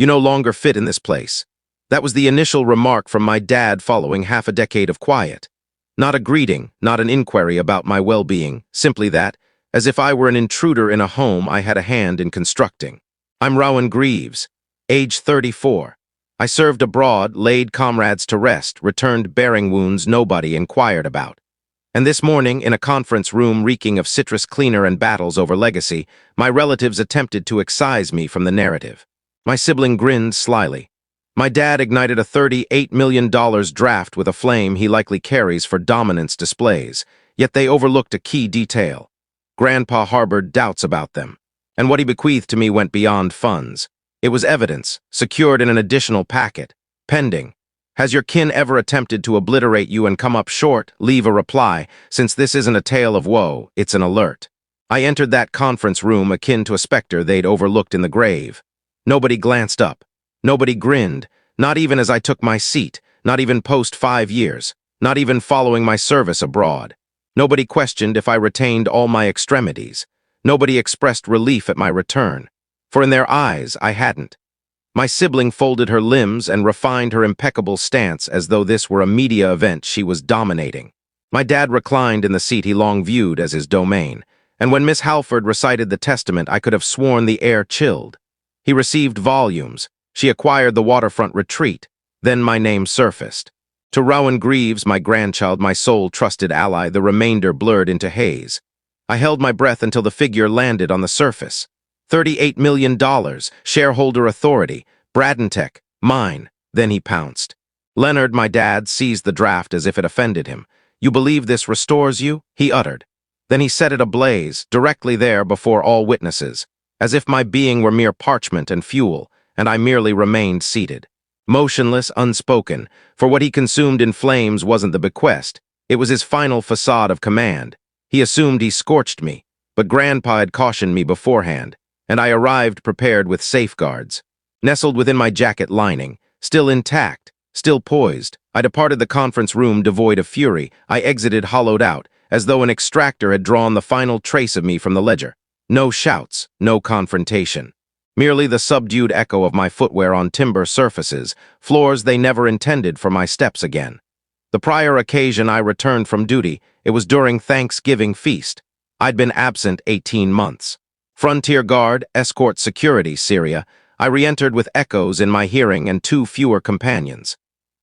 You no longer fit in this place. That was the initial remark from my dad following half a decade of quiet. Not a greeting, not an inquiry about my well-being, simply that, as if I were an intruder in a home I had a hand in constructing. I'm Rowan Greaves, age 34. I served abroad, laid comrades to rest, returned bearing wounds nobody inquired about. And this morning, in a conference room reeking of citrus cleaner and battles over legacy, my relatives attempted to excise me from the narrative. My sibling grinned slyly. My dad ignited a $38 million draft with a flame he likely carries for dominance displays, yet they overlooked a key detail. Grandpa harbored doubts about them, and what he bequeathed to me went beyond funds. It was evidence, secured in an additional packet, pending. Has your kin ever attempted to obliterate you and come up short? Leave a reply, since this isn't a tale of woe, it's an alert. I entered that conference room akin to a specter they'd overlooked in the grave. Nobody glanced up. Nobody grinned, not even as I took my seat, not even post 5 years, not even following my service abroad. Nobody questioned if I retained all my extremities. Nobody expressed relief at my return, for in their eyes I hadn't. My sibling folded her limbs and refined her impeccable stance as though this were a media event she was dominating. My dad reclined in the seat he long viewed as his domain, and when Miss Halford recited the testament, I could have sworn the air chilled. He received volumes. She acquired the waterfront retreat. Then my name surfaced. To Rowan Greaves, my grandchild, my sole trusted ally, the remainder blurred into haze. I held my breath until the figure landed on the surface. $38 million, shareholder authority, Bradentech, mine. Then he pounced. Leonard, my dad, seized the draft as if it offended him. You believe this restores you? He uttered. Then he set it ablaze, directly there before all witnesses, as if my being were mere parchment and fuel, and I merely remained seated. Motionless, unspoken, for what he consumed in flames wasn't the bequest, it was his final facade of command. He assumed he scorched me, but Grandpa had cautioned me beforehand, and I arrived prepared with safeguards. Nestled within my jacket lining, still intact, still poised, I departed the conference room devoid of fury. I exited hollowed out, as though an extractor had drawn the final trace of me from the ledger. No shouts, no confrontation. Merely the subdued echo of my footwear on timber surfaces, floors they never intended for my steps again. The prior occasion I returned from duty, it was during Thanksgiving feast. I'd been absent 18 months. Frontier Guard, Escort Security, Syria, I re-entered with echoes in my hearing and 2 fewer companions.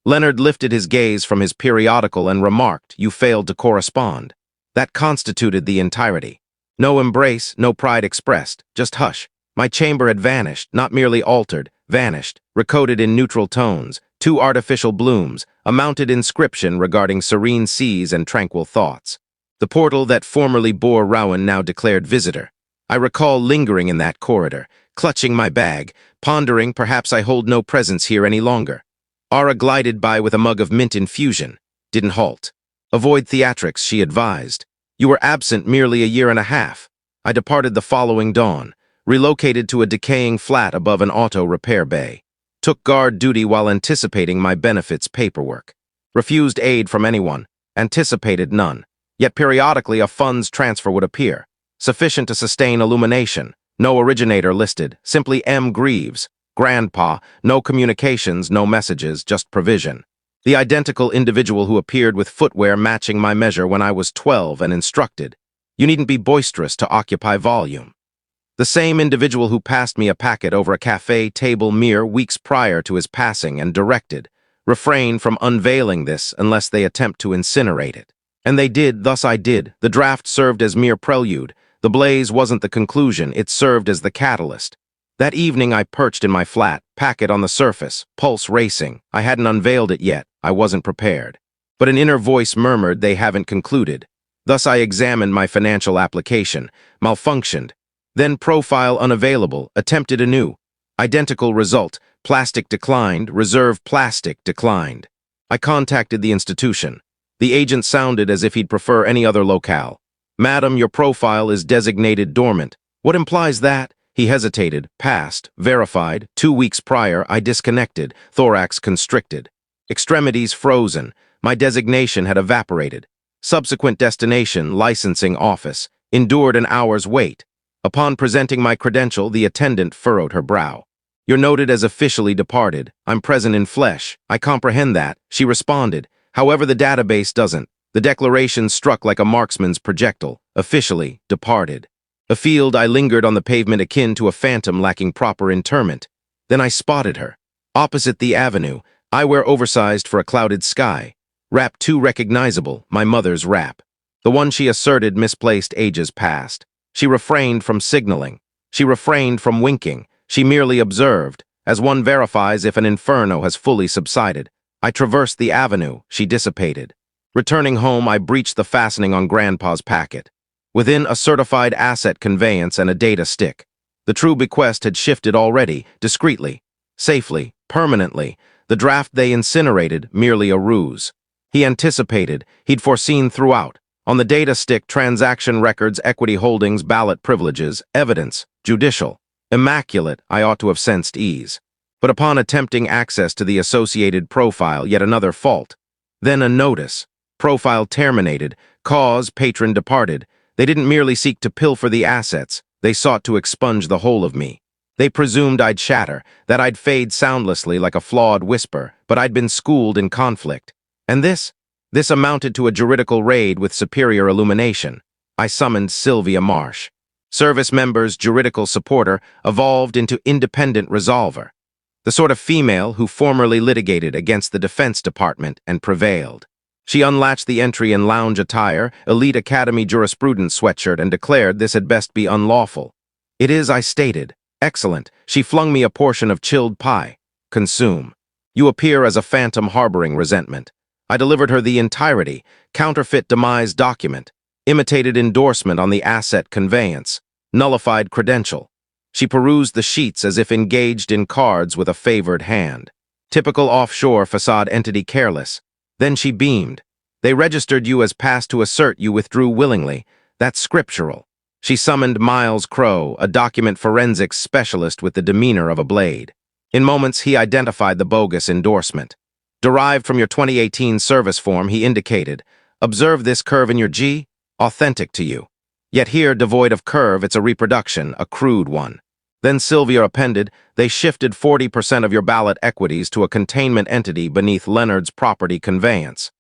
Leonard lifted his gaze from his periodical and remarked, "You failed to correspond." That constituted the entirety. No embrace, no pride expressed, just hush. My chamber had vanished, not merely altered, vanished, recoded in neutral tones, 2 artificial blooms, a mounted inscription regarding serene seas and tranquil thoughts. The portal that formerly bore Rowan now declared visitor. I recall lingering in that corridor, clutching my bag, pondering perhaps I hold no presence here any longer. Aura glided by with a mug of mint infusion. Didn't halt. Avoid theatrics, she advised. You were absent merely a year and a half. I departed the following dawn, relocated to a decaying flat above an auto repair bay. Took guard duty while anticipating my benefits paperwork. Refused aid from anyone, anticipated none. Yet periodically a funds transfer would appear, sufficient to sustain illumination. No originator listed, simply M. Greaves, Grandpa, no communications, no messages, just provision. The identical individual who appeared with footwear matching my measure when I was 12 and instructed, "You needn't be boisterous to occupy volume." The same individual who passed me a packet over a cafe table mere weeks prior to his passing and directed, refrain from unveiling this unless they attempt to incinerate it. And they did, thus I did. The draft served as mere prelude. The blaze wasn't the conclusion, it served as the catalyst. That evening I perched in my flat, packet on the surface, pulse racing. I hadn't unveiled it yet, I wasn't prepared. But an inner voice murmured they haven't concluded. Thus I examined my financial application, malfunctioned. Then profile unavailable, attempted anew. Identical result, plastic declined, reserve plastic declined. I contacted the institution. The agent sounded as if he'd prefer any other locale. "Madam, your profile is designated dormant." "What implies that?" He hesitated, passed, verified. 2 weeks prior, I disconnected, thorax constricted. Extremities frozen. My designation had evaporated. Subsequent destination, licensing office. Endured an hour's wait. Upon presenting my credential, the attendant furrowed her brow. You're noted as officially departed. I'm present in flesh. I comprehend that, she responded. However, the database doesn't. The declaration struck like a marksman's projectile. Officially departed. Afield, I lingered on the pavement akin to a phantom lacking proper interment. Then I spotted her. Opposite the avenue, eyewear oversized for a clouded sky. Wrap too recognizable, my mother's wrap. The one she asserted misplaced ages past. She refrained from signaling. She refrained from winking. She merely observed, as one verifies if an inferno has fully subsided. I traversed the avenue. She dissipated. Returning home, I breached the fastening on Grandpa's packet. Within, a certified asset conveyance and a data stick. The true bequest had shifted already, discreetly, safely, permanently. The draft they incinerated, merely a ruse. He anticipated, he'd foreseen throughout. On the data stick, transaction records, equity holdings, ballot privileges, evidence, judicial. Immaculate, I ought to have sensed ease. But upon attempting access to the associated profile, yet another fault. Then a notice. Profile terminated. Cause, patron departed. They didn't merely seek to pilfer the assets. They sought to expunge the whole of me. They presumed I'd shatter, that I'd fade soundlessly like a flawed whisper, but I'd been schooled in conflict. And this amounted to a juridical raid with superior illumination. I summoned Sylvia Marsh. Service members, juridical supporter, evolved into independent resolver. The sort of female who formerly litigated against the Defense Department and prevailed. She unlatched the entry in lounge attire, elite academy jurisprudence sweatshirt, and declared this had best be unlawful. It is, I stated. Excellent. She flung me a portion of chilled pie. Consume. You appear as a phantom harboring resentment. I delivered her the entirety, counterfeit demise document, imitated endorsement on the asset conveyance, nullified credential. She perused the sheets as if engaged in cards with a favored hand. Typical offshore facade entity careless. Then she beamed. They registered you as past to assert you withdrew willingly. That's scriptural. She summoned Miles Crow, a document forensics specialist with the demeanor of a blade. In moments, he identified the bogus endorsement. Derived from your 2018 service form, he indicated, observe this curve in your G, authentic to you. Yet here, devoid of curve, it's a reproduction, a crude one. Then Sylvia appended, they shifted 40% of your ballot equities to a containment entity beneath Leonard's property conveyance.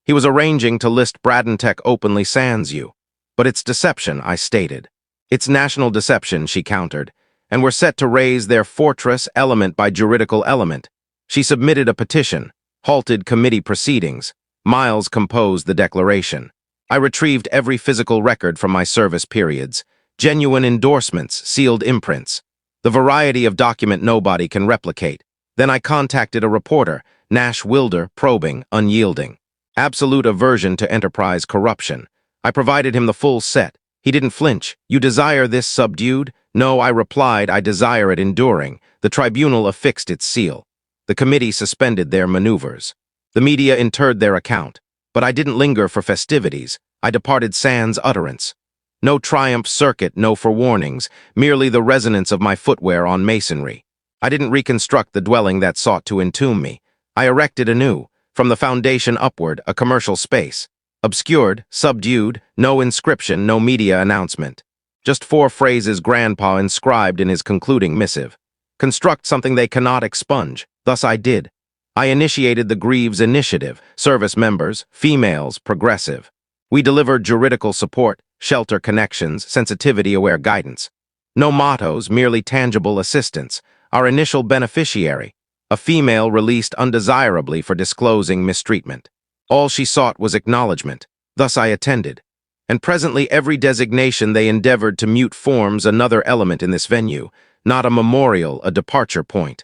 He was arranging to list Bradentech openly sans you. But it's deception, I stated. It's national deception, she countered, and we're set to raise their fortress element by juridical element. She submitted a petition, halted committee proceedings. Miles composed the declaration. I retrieved every physical record from my service periods, genuine endorsements, sealed imprints. The variety of document nobody can replicate. Then I contacted a reporter, Nash Wilder, probing, unyielding. Absolute aversion to enterprise corruption. I provided him the full set. He didn't flinch. You desire this subdued? No, I replied, I desire it enduring. The tribunal affixed its seal. The committee suspended their maneuvers. The media interred their account. But I didn't linger for festivities. I departed sans utterance. No triumph circuit, no forewarnings, merely the resonance of my footwear on masonry. I didn't reconstruct the dwelling that sought to entomb me. I erected anew, from the foundation upward, a commercial space. Obscured, subdued, no inscription, no media announcement. Just 4 phrases Grandpa inscribed in his concluding missive. Construct something they cannot expunge. Thus I did. I initiated the Greaves Initiative, service members, females, progressive. We delivered juridical support, shelter connections, sensitivity-aware guidance. No mottos, merely tangible assistance. Our initial beneficiary, a female released undesirably for disclosing mistreatment. All she sought was acknowledgement. Thus I attended. And presently every designation they endeavored to mute forms another element in this venue, not a memorial, a departure point.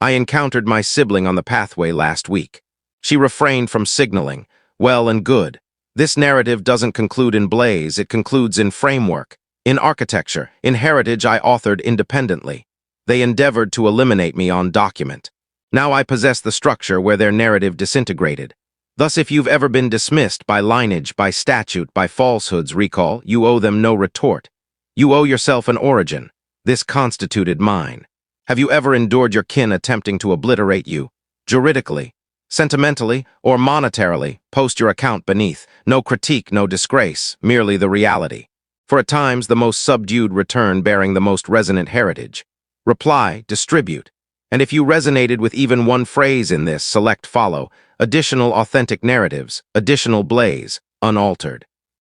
I encountered my sibling on the pathway last week. She refrained from signaling. Well and good. This narrative doesn't conclude in blaze, it concludes in framework. In architecture, in heritage I authored independently. They endeavored to eliminate me on document. Now I possess the structure where their narrative disintegrated. Thus if you've ever been dismissed by lineage, by statute, by falsehoods, recall, you owe them no retort. You owe yourself an origin. This constituted mine. Have you ever endured your kin attempting to obliterate you? Juridically, sentimentally, or monetarily, post your account beneath. No critique, no disgrace, merely the reality. For at times the most subdued return bearing the most resonant heritage. Reply, distribute. And if you resonated with even one phrase in this, select follow, additional authentic narratives, additional blaze, unaltered.